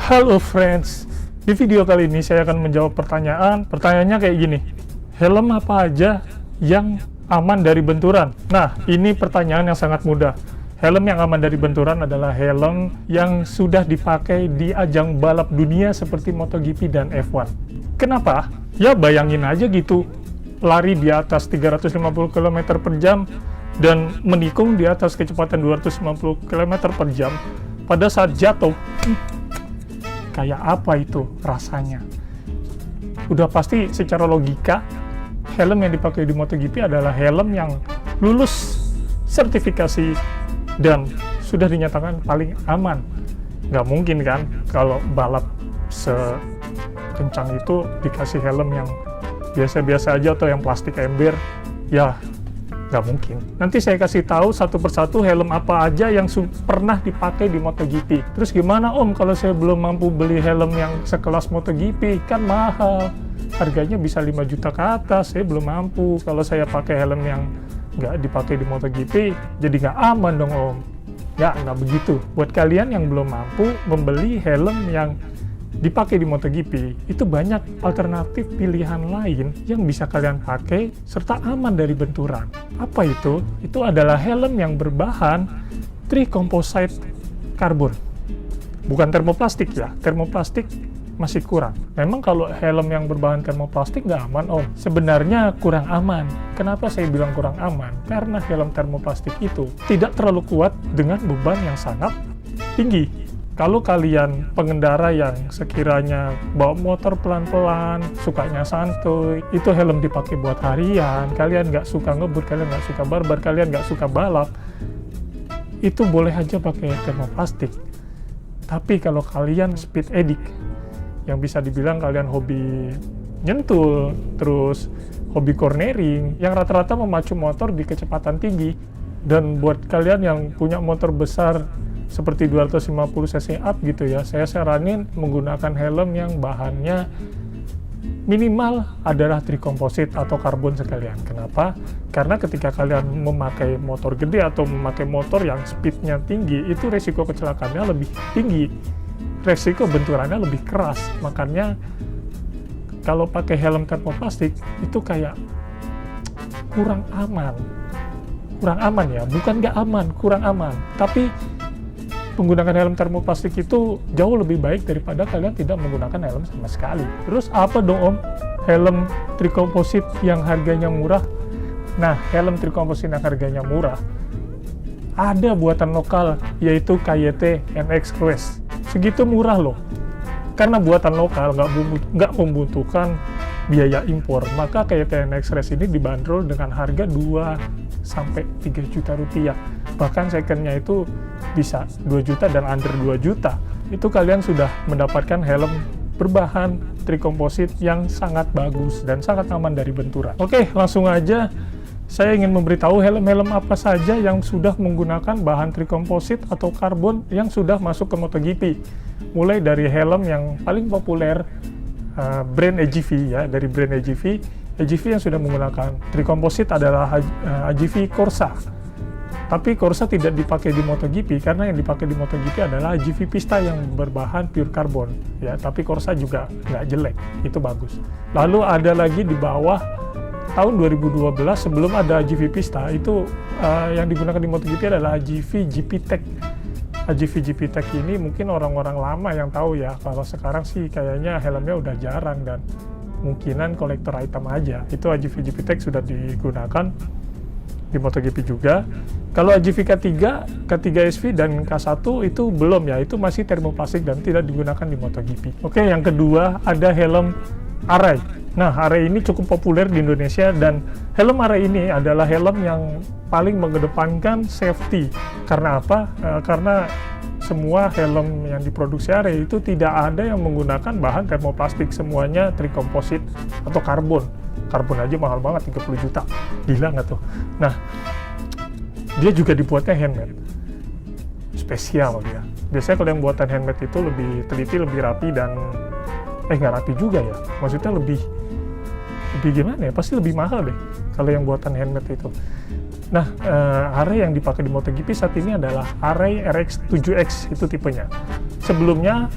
Halo friends, di video kali ini saya akan menjawab pertanyaan. Pertanyaannya kayak gini, helm apa aja yang aman dari benturan? Nah, ini pertanyaan yang sangat mudah. Helm yang aman dari benturan adalah helm yang sudah dipakai di ajang balap dunia seperti MotoGP dan F1. Kenapa? Ya bayangin aja gitu, lari di atas 350 km per jam dan menikung di atas kecepatan 250 km per jam. Pada saat jatuh, kayak apa itu rasanya? Udah pasti secara logika, helm yang dipakai di MotoGP adalah helm yang lulus sertifikasi dan sudah dinyatakan paling aman. Nggak mungkin kan kalau balap sekencang itu dikasih helm yang biasa-biasa aja atau yang plastik ember, ya nggak mungkin. Nanti saya kasih tahu satu persatu helm apa aja yang pernah dipakai di MotoGP. Terus gimana Om kalau saya belum mampu beli helm yang sekelas MotoGP? Kan mahal, harganya bisa 5 juta ke atas, saya belum mampu. Kalau saya pakai helm yang nggak dipakai di MotoGP, jadi nggak aman dong Om. Nggak begitu. Buat kalian yang belum mampu membeli helm yang dipakai di MotoGP, itu banyak alternatif pilihan lain yang bisa kalian pakai serta aman dari benturan. Apa itu? Itu adalah helm yang berbahan tricomposite karbon. Bukan termoplastik ya, termoplastik masih kurang. Memang kalau helm yang berbahan termoplastik nggak aman Om. Sebenarnya kurang aman. Kenapa saya bilang kurang aman? Karena helm termoplastik itu tidak terlalu kuat dengan beban yang sangat tinggi. Kalau kalian pengendara yang sekiranya bawa motor pelan-pelan, sukanya santuy, itu helm dipakai buat harian, kalian nggak suka ngebut, kalian nggak suka barbar, kalian nggak suka balap, itu boleh aja pakai termoplastik. Tapi kalau kalian speed addict, yang bisa dibilang kalian hobi nyentul, terus hobi cornering, yang rata-rata memacu motor di kecepatan tinggi, dan buat kalian yang punya motor besar, seperti 250 cc up gitu ya, saya saranin menggunakan helm yang bahannya minimal adalah tricomposite atau karbon sekalian. Kenapa? Karena ketika kalian memakai motor gede atau memakai motor yang speednya tinggi, itu resiko kecelakaannya lebih tinggi, resiko benturannya lebih keras. Makanya kalau pakai helm termoplastik itu kayak kurang aman ya, bukan nggak aman, kurang aman. Tapi menggunakan helm termoplastik itu jauh lebih baik daripada kalian tidak menggunakan helm sama sekali. Terus apa dong Om? Helm tricomposite yang harganya murah? Nah, helm tricomposite yang harganya murah ada buatan lokal, yaitu KYT NX Quest. Segitu murah loh. Karena buatan lokal nggak membutuhkan biaya impor, maka KYT NX Quest ini dibanderol dengan harga 2-3 juta rupiah. Bahkan secondnya itu bisa 2 juta dan under 2 juta. Itu kalian sudah mendapatkan helm berbahan tricomposite yang sangat bagus dan sangat aman dari benturan. Oke, langsung aja saya ingin memberitahu helm-helm apa saja yang sudah menggunakan bahan tricomposite atau karbon yang sudah masuk ke MotoGP. Mulai dari helm yang paling populer, brand AGV ya, dari brand AGV yang sudah menggunakan tricomposite adalah AGV Corsa. Tapi Corsa tidak dipakai di MotoGP karena yang dipakai di MotoGP adalah AGV Pista yang berbahan pure karbon ya. Tapi Corsa juga nggak jelek, itu bagus. Lalu ada lagi di bawah tahun 2012 sebelum ada AGV Pista itu yang digunakan di MotoGP adalah AGV GP Tech. AGV GP Tech ini mungkin orang-orang lama yang tahu ya. Kalau sekarang sih kayaknya helmnya udah jarang dan mungkinan kolektor item aja. Itu AGV GP Tech sudah digunakan di MotoGP juga. Kalau AGV K3 SV dan K1 itu belum ya, itu masih termoplastik dan tidak digunakan di MotoGP. Oke, yang kedua ada helm Arai. Nah, Arai ini cukup populer di Indonesia dan helm Arai ini adalah helm yang paling mengedepankan safety. Karena apa? Karena semua helm yang diproduksi Arai itu tidak ada yang menggunakan bahan termoplastik, semuanya tricomposite atau karbon. Karbon aja mahal banget, 30 juta. Gila nggak tuh? Nah, dia juga dibuatnya handmade. Spesial dia. Biasanya kalau yang buatan handmade itu lebih teliti, lebih rapi dan nggak rapi juga ya. Maksudnya lebih gimana ya? Pasti lebih mahal deh kalau yang buatan handmade itu. Nah, Arai yang dipakai di MotoGP saat ini adalah Arai RX7X, itu tipenya. Sebelumnya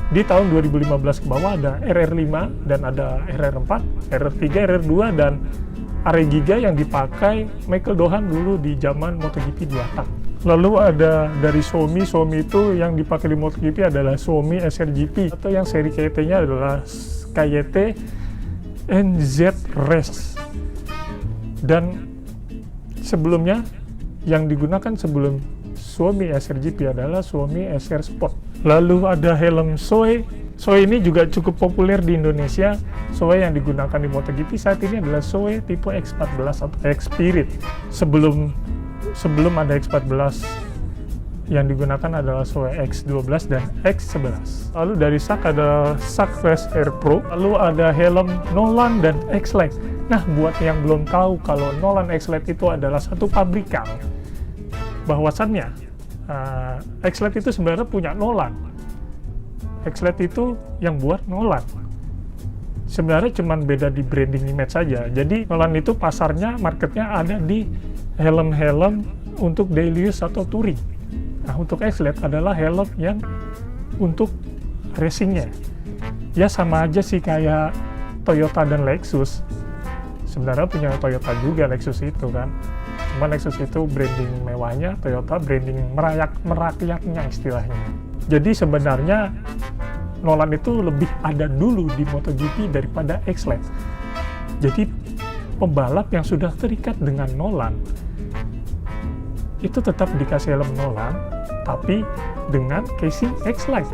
Di tahun 2015 ke bawah ada RR5 dan ada RR4, RR3, RR2 dan Aregiga yang dipakai Michael Dohan dulu di zaman MotoGP 2 tak. Lalu ada dari Suomi itu yang dipakai di MotoGP adalah Suomi SRGP, atau yang seri KYT-nya adalah KYT NZ Race. Dan sebelumnya yang digunakan sebelum Suomi SRGP adalah Suomi SR Sport. Lalu ada helm Soe. Soe ini juga cukup populer di Indonesia. Soe yang digunakan di MotoGP saat ini adalah Soe tipe X14 atau X Spirit. Sebelum ada X14 yang digunakan adalah Soe X12 dan X11. Lalu dari SAK ada SAK Race Air Pro. Lalu ada helm Nolan dan X-Lite. Nah, buat yang belum tahu kalau Nolan X-Lite itu adalah satu pabrikan, bahwasannya X-Lite itu sebenarnya punya Nolan. X-Lite itu yang buat Nolan. Sebenarnya cuma beda di branding image saja. Jadi Nolan itu pasarnya, marketnya ada di helm-helm untuk daily use atau touring. Nah, untuk X-Lite adalah helm yang untuk racingnya. Ya sama aja sih kayak Toyota dan Lexus. Sebenarnya punya Toyota juga Lexus itu kan. Cuman Lexus itu branding mewahnya, Toyota branding merakyatnya istilahnya. Jadi sebenarnya Nolan itu lebih ada dulu di MotoGP daripada X-Lite. Jadi pembalap yang sudah terikat dengan Nolan itu tetap dikasih helm Nolan, tapi dengan casing X-Lite.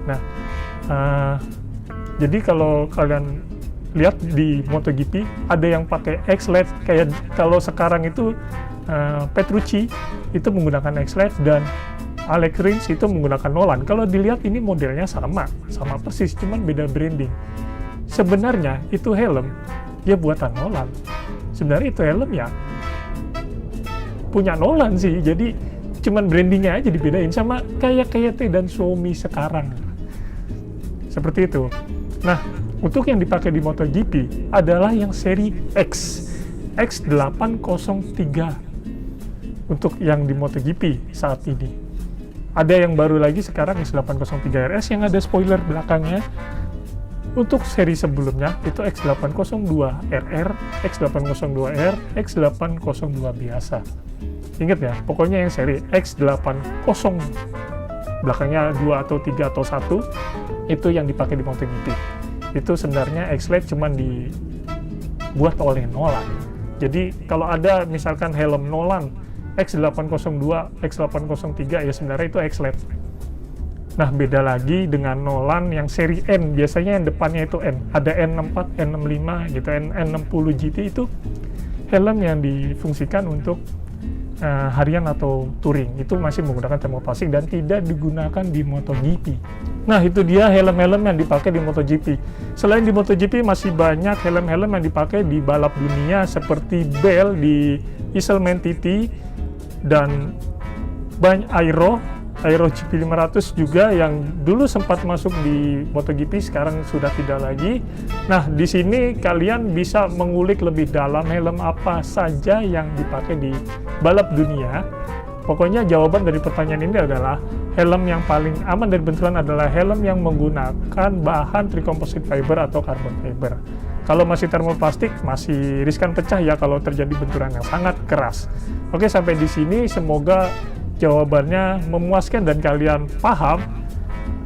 Nah, jadi kalau kalian lihat di MotoGP ada yang pakai X-Lite, kayak kalau sekarang itu Petrucci itu menggunakan X-Lite dan Alex Rins itu menggunakan Nolan. Kalau dilihat ini modelnya sama persis, cuman beda branding. Sebenarnya itu helm ya buatan Nolan. Sebenarnya itu helm ya punya Nolan sih, jadi cuman brandingnya aja dibedain, sama kayak KYT dan Suomi sekarang. Seperti itu. Nah, untuk yang dipakai di MotoGP adalah yang seri X803 untuk yang di MotoGP saat ini. Ada yang baru lagi sekarang X803 RS yang ada spoiler belakangnya. Untuk seri sebelumnya itu X802RR, X802R, X802 biasa. Ingat ya, pokoknya yang seri X80 belakangnya 2 atau 3 atau 1 itu yang dipakai di MotoGP. Itu sebenarnya X-Lite cuman dibuat oleh Nolan. Jadi kalau ada misalkan helm Nolan X802, X803 ya sebenarnya itu X-Lite. Nah, beda lagi dengan Nolan yang seri N, biasanya yang depannya itu N. Ada N64, N65 gitu, N60 GT itu helm yang difungsikan untuk harian atau touring. Itu masih menggunakan thermoplastik dan tidak digunakan di MotoGP. Nah, itu dia helm-helm yang dipakai di MotoGP. Selain di MotoGP masih banyak helm-helm yang dipakai di balap dunia seperti Bell di Iselman TT dan banyak Aero GP500 juga yang dulu sempat masuk di MotoGP, sekarang sudah tidak lagi. Nah, di sini kalian bisa mengulik lebih dalam helm apa saja yang dipakai di balap dunia. Pokoknya jawaban dari pertanyaan ini adalah helm yang paling aman dari benturan adalah helm yang menggunakan bahan tricomposite fiber atau carbon fiber. Kalau masih termoplastik, masih riskan pecah ya kalau terjadi benturan yang sangat keras. Oke, sampai di sini semoga jawabannya memuaskan dan kalian paham.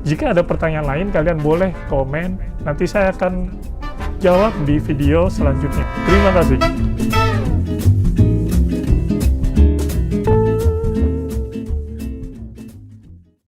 Jika ada pertanyaan lain, kalian boleh komen. Nanti saya akan jawab di video selanjutnya. Terima kasih.